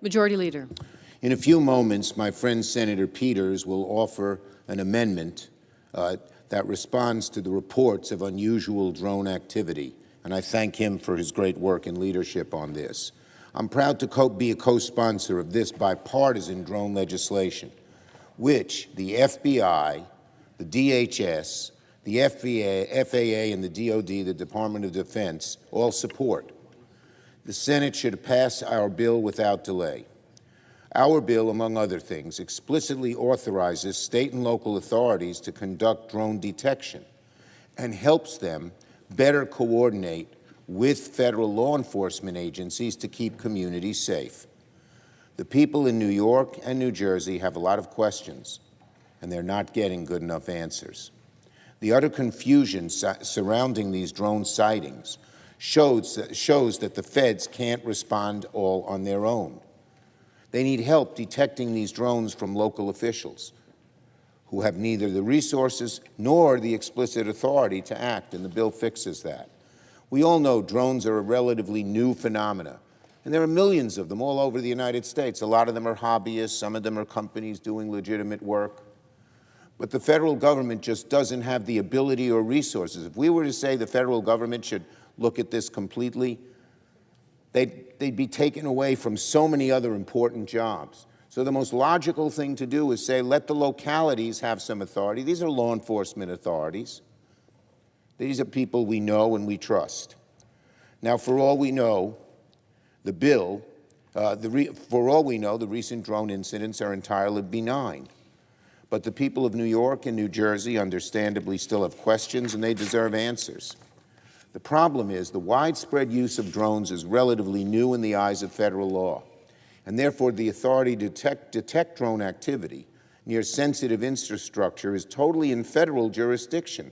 Majority Leader. In a few moments, my friend Senator Peters will offer an amendment that responds to the reports of unusual drone activity, and I thank him for his great work and leadership on this. I'm proud to be a co-sponsor of this bipartisan drone legislation, which the FBI, the DHS, the FAA, and the DoD, the Department of Defense, all support. The Senate should pass our bill without delay. Our bill, among other things, explicitly authorizes state and local authorities to conduct drone detection and helps them better coordinate with federal law enforcement agencies to keep communities safe. The people in New York and New Jersey have a lot of questions, and they're not getting good enough answers. The utter confusion surrounding these drone sightings shows that the feds can't respond all on their own. They need help detecting these drones from local officials who have neither the resources nor the explicit authority to act, and the bill fixes that. We all know drones are a relatively new phenomenon, and there are millions of them all over the United States. A lot of them are hobbyists, some of them are companies doing legitimate work. But the federal government just doesn't have the ability or resources. If we were to say the federal government should look at this completely, they'd be taken away from so many other important jobs. So the most logical thing to do is say, let the localities have some authority. These are law enforcement authorities. These are people we know and we trust. Now, for all we know, the recent drone incidents are entirely benign. But the people of New York and New Jersey understandably still have questions, and they deserve answers. The problem is the widespread use of drones is relatively new in the eyes of federal law, and therefore the authority to detect drone activity near sensitive infrastructure is totally in federal jurisdiction.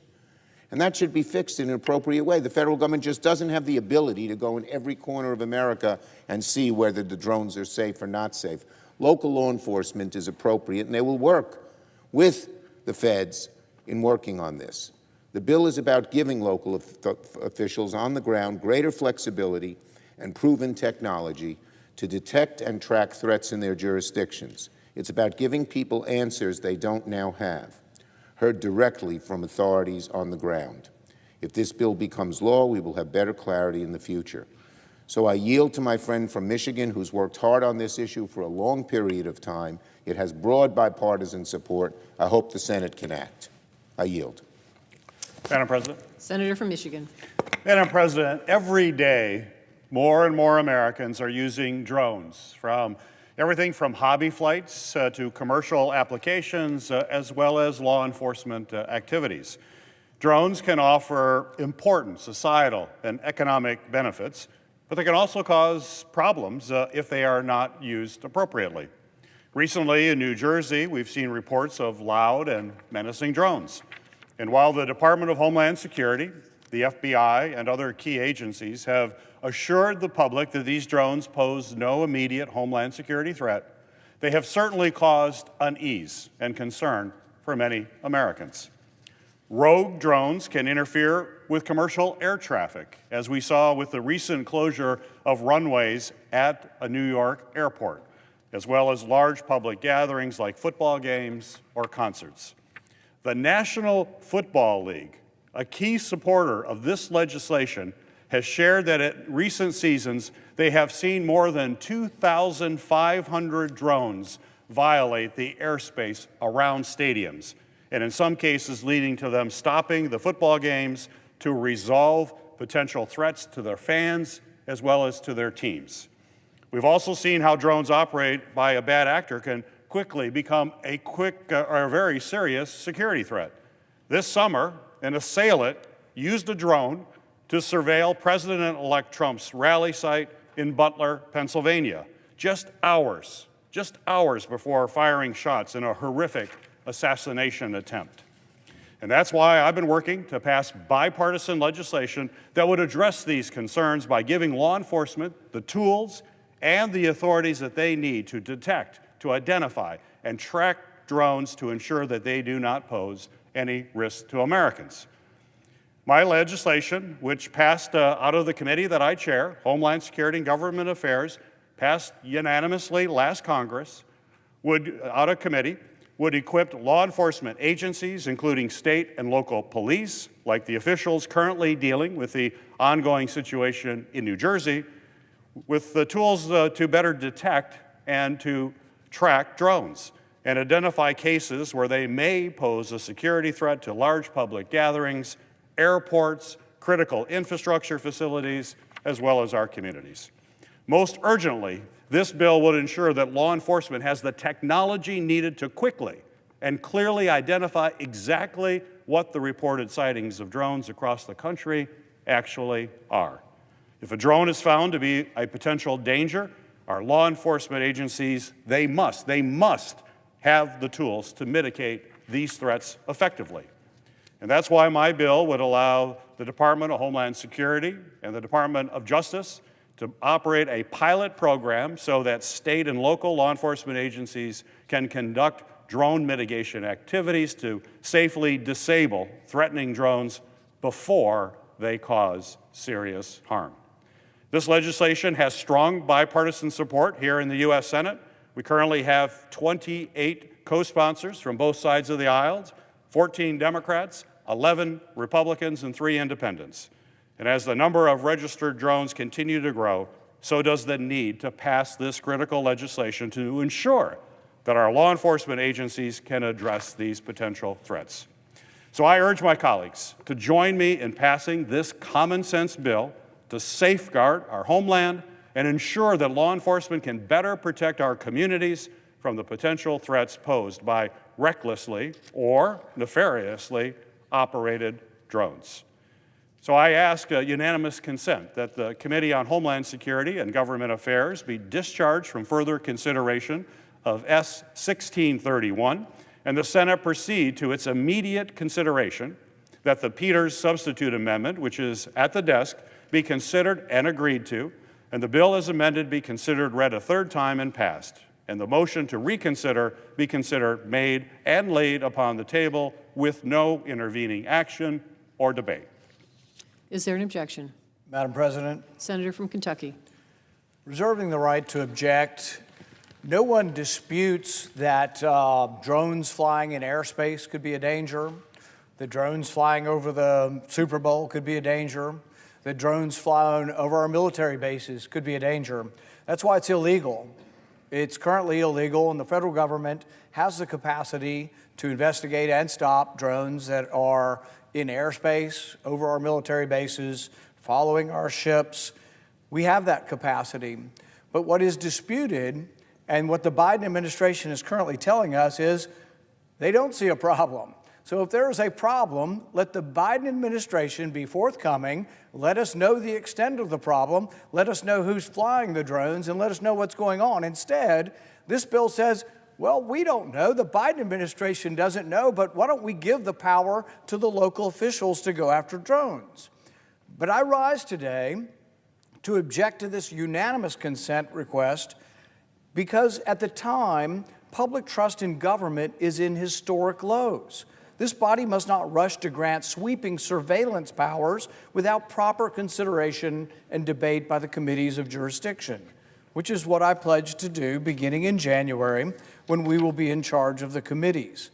And that should be fixed in an appropriate way. The federal government just doesn't have the ability to go in every corner of America and see whether the drones are safe or not safe. Local law enforcement is appropriate, and they will work with the feds in working on this. The bill is about giving local officials on the ground greater flexibility and proven technology to detect and track threats in their jurisdictions. It's about giving people answers they don't now have, heard directly from authorities on the ground. If this bill becomes law, we will have better clarity in the future. So I yield to my friend from Michigan, who's worked hard on this issue for a long period of time. It has broad bipartisan support. I hope the Senate can act. I yield. Madam President. Senator from Michigan. Madam President, every day, more and more Americans are using drones, from everything from hobby flights to commercial applications, as well as law enforcement activities. Drones can offer important societal and economic benefits, but they can also cause problems if they are not used appropriately. Recently in New Jersey, we've seen reports of loud and menacing drones. And while the Department of Homeland Security, the FBI, and other key agencies have assured the public that these drones pose no immediate Homeland Security threat, they have certainly caused unease and concern for many Americans. Rogue drones can interfere with commercial air traffic, as we saw with the recent closure of runways at a New York airport, as well as large public gatherings like football games or concerts. The National Football League, a key supporter of this legislation, has shared that at recent seasons, they have seen more than 2,500 drones violate the airspace around stadiums, and in some cases leading to them stopping the football games to resolve potential threats to their fans as well as to their teams. We've also seen how drones operate by a bad actor can quickly become a very serious security threat. This summer, an assailant used a drone to surveil President-elect Trump's rally site in Butler, Pennsylvania, just hours before firing shots in a horrific assassination attempt. And that's why I've been working to pass bipartisan legislation that would address these concerns by giving law enforcement the tools and the authorities that they need to detect, to identify, and track drones to ensure that they do not pose any risk to Americans. My legislation, which passed out of the committee that I chair, Homeland Security and Government Affairs, passed unanimously last Congress, out of committee, would equip law enforcement agencies, including state and local police, like the officials currently dealing with the ongoing situation in New Jersey, with the tools to better detect and to track drones and identify cases where they may pose a security threat to large public gatherings, airports, critical infrastructure facilities, as well as our communities. Most urgently, this bill would ensure that law enforcement has the technology needed to quickly and clearly identify exactly what the reported sightings of drones across the country actually are. If a drone is found to be a potential danger, our law enforcement agencies, they must have the tools to mitigate these threats effectively. And that's why my bill would allow the Department of Homeland Security and the Department of Justice to operate a pilot program so that state and local law enforcement agencies can conduct drone mitigation activities to safely disable threatening drones before they cause serious harm. This legislation has strong bipartisan support here in the U.S. Senate. We currently have 28 co-sponsors from both sides of the aisle, 14 Democrats, 11 Republicans, and 3 independents. And as the number of registered drones continue to grow, so does the need to pass this critical legislation to ensure that our law enforcement agencies can address these potential threats. So I urge my colleagues to join me in passing this common sense bill to safeguard our homeland and ensure that law enforcement can better protect our communities from the potential threats posed by recklessly or nefariously operated drones. So I ask unanimous consent that the Committee on Homeland Security and Government Affairs be discharged from further consideration of S. 1631, and the Senate proceed to its immediate consideration, that the Peters substitute amendment, which is at the desk, be considered and agreed to, and the bill as amended be considered read a third time and passed, and the motion to reconsider be considered made and laid upon the table with no intervening action or debate. Is there an objection? Madam President, Senator from Kentucky. reserving the right to object. No one disputes that drones flying in airspace could be a danger, that drones flying over the Super Bowl could be a danger, that drones flying over our military bases could be a danger. That's why it's illegal. It's currently illegal, and the federal government has the capacity to investigate and stop drones that are in airspace, over our military bases, following our ships. We have that capacity. But what is disputed, and what the Biden administration is currently telling us, is they don't see a problem. So if there is a problem, let the Biden administration be forthcoming, let us know the extent of the problem, let us know who's flying the drones, and let us know what's going on. Instead, this bill says, well, we don't know, the Biden administration doesn't know, but why don't we give the power to the local officials to go after drones? But I rise today to object to this unanimous consent request because at the time, public trust in government is in historic lows. This body must not rush to grant sweeping surveillance powers without proper consideration and debate by the committees of jurisdiction, which is what I pledged to do beginning in January when we will be in charge of the committees.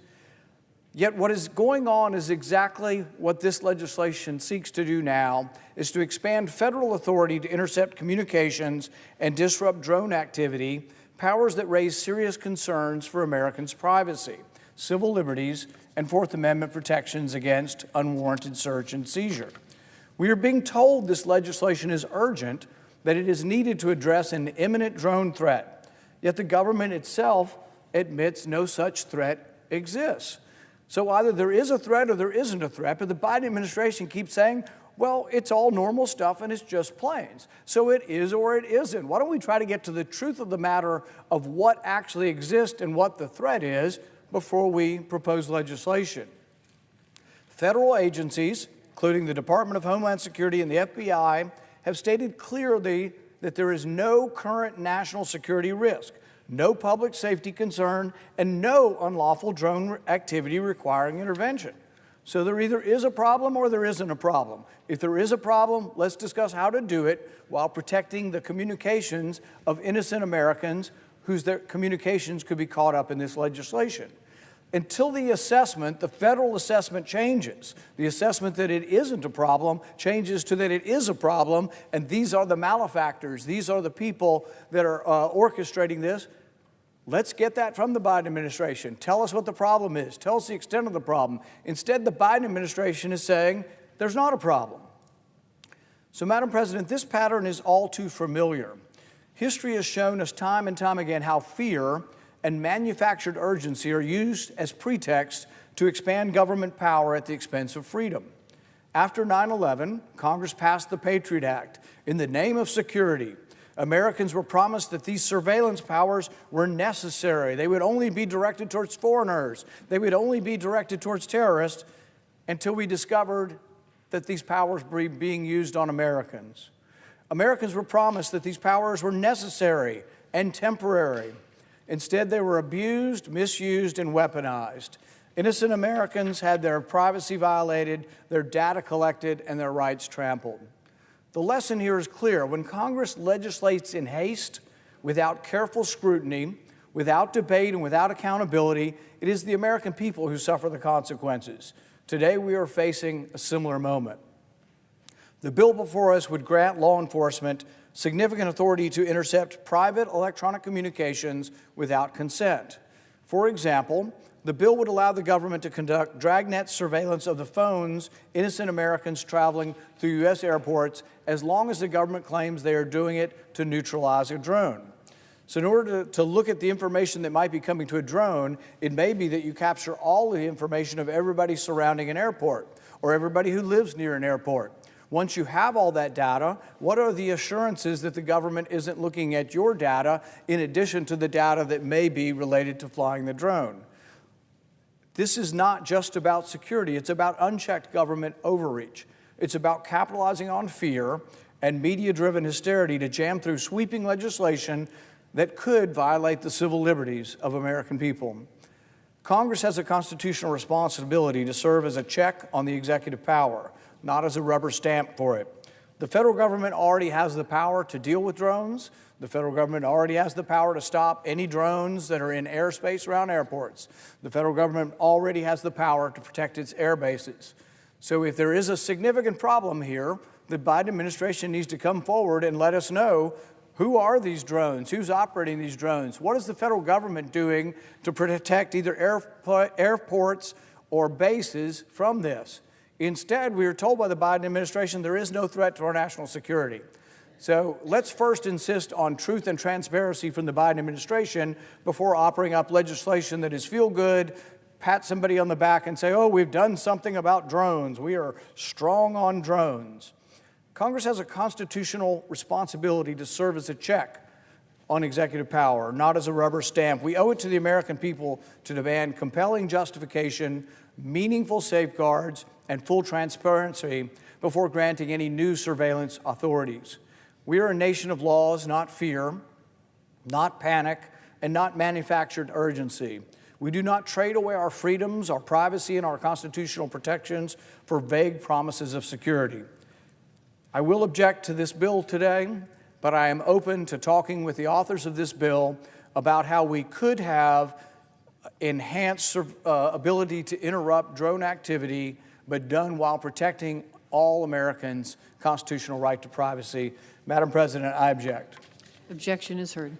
Yet what is going on is exactly what this legislation seeks to do now, is to expand federal authority to intercept communications and disrupt drone activity, powers that raise serious concerns for Americans' privacy, civil liberties, and Fourth Amendment protections against unwarranted search and seizure. We are being told this legislation is urgent, that it is needed to address an imminent drone threat, yet the government itself admits no such threat exists. So either there is a threat or there isn't a threat, but the Biden administration keeps saying, well, it's all normal stuff and it's just planes. So it is or it isn't. Why don't we try to get to the truth of the matter of what actually exists and what the threat is before we propose legislation? Federal agencies, including the Department of Homeland Security and the FBI, have stated clearly that there is no current national security risk, no public safety concern, and no unlawful drone activity requiring intervention. So there either is a problem or there isn't a problem. If there is a problem, let's discuss how to do it while protecting the communications of innocent Americans whose communications could be caught up in this legislation. Until the assessment, the federal assessment changes. The assessment that it isn't a problem changes to that it is a problem, and these are the malefactors. These are the people that are orchestrating this. Let's get that from the Biden administration. Tell us what the problem is. Tell us the extent of the problem. Instead, the Biden administration is saying there's not a problem. So, Madam President, this pattern is all too familiar. History has shown us time and time again how fear and manufactured urgency are used as pretext to expand government power at the expense of freedom. After 9/11, Congress passed the Patriot Act in the name of security. Americans were promised that these surveillance powers were necessary. They would only be directed towards foreigners. They would only be directed towards terrorists until we discovered that these powers were being used on Americans. Americans were promised that these powers were necessary and temporary. Instead, they were abused, misused, and weaponized. Innocent Americans had their privacy violated, their data collected, and their rights trampled. The lesson here is clear. When Congress legislates in haste, without careful scrutiny, without debate, and without accountability, it is the American people who suffer the consequences. Today, we are facing a similar moment. The bill before us would grant law enforcement significant authority to intercept private electronic communications without consent. For example, the bill would allow the government to conduct dragnet surveillance of the phones innocent Americans traveling through U.S. airports as long as the government claims they are doing it to neutralize a drone. So in order to look at the information that might be coming to a drone, it may be that you capture all the information of everybody surrounding an airport or everybody who lives near an airport. Once you have all that data, what are the assurances that the government isn't looking at your data in addition to the data that may be related to flying the drone? This is not just about security. It's about unchecked government overreach. It's about capitalizing on fear and media-driven hysteria to jam through sweeping legislation that could violate the civil liberties of American people. Congress has a constitutional responsibility to serve as a check on the executive power, not as a rubber stamp for it. The federal government already has the power to deal with drones. The federal government already has the power to stop any drones that are in airspace around airports. The federal government already has the power to protect its air bases. So if there is a significant problem here, the Biden administration needs to come forward and let us know who are these drones, who's operating these drones, what is the federal government doing to protect either airports or bases from this. Instead, we are told by the Biden administration there is no threat to our national security. So let's first insist on truth and transparency from the Biden administration before offering up legislation that is feel-good, pat somebody on the back and say, oh, we've done something about drones. We are strong on drones. Congress has a constitutional responsibility to serve as a check on executive power, not as a rubber stamp. We owe it to the American people to demand compelling justification, meaningful safeguards, and full transparency before granting any new surveillance authorities. We are a nation of laws, not fear, not panic, and not manufactured urgency. We do not trade away our freedoms, our privacy, and our constitutional protections for vague promises of security. I will object to this bill today, but I am open to talking with the authors of this bill about how we could have enhanced ability to interrupt drone activity, but done while protecting all Americans' constitutional right to privacy. Madam President, I object. Objection is heard.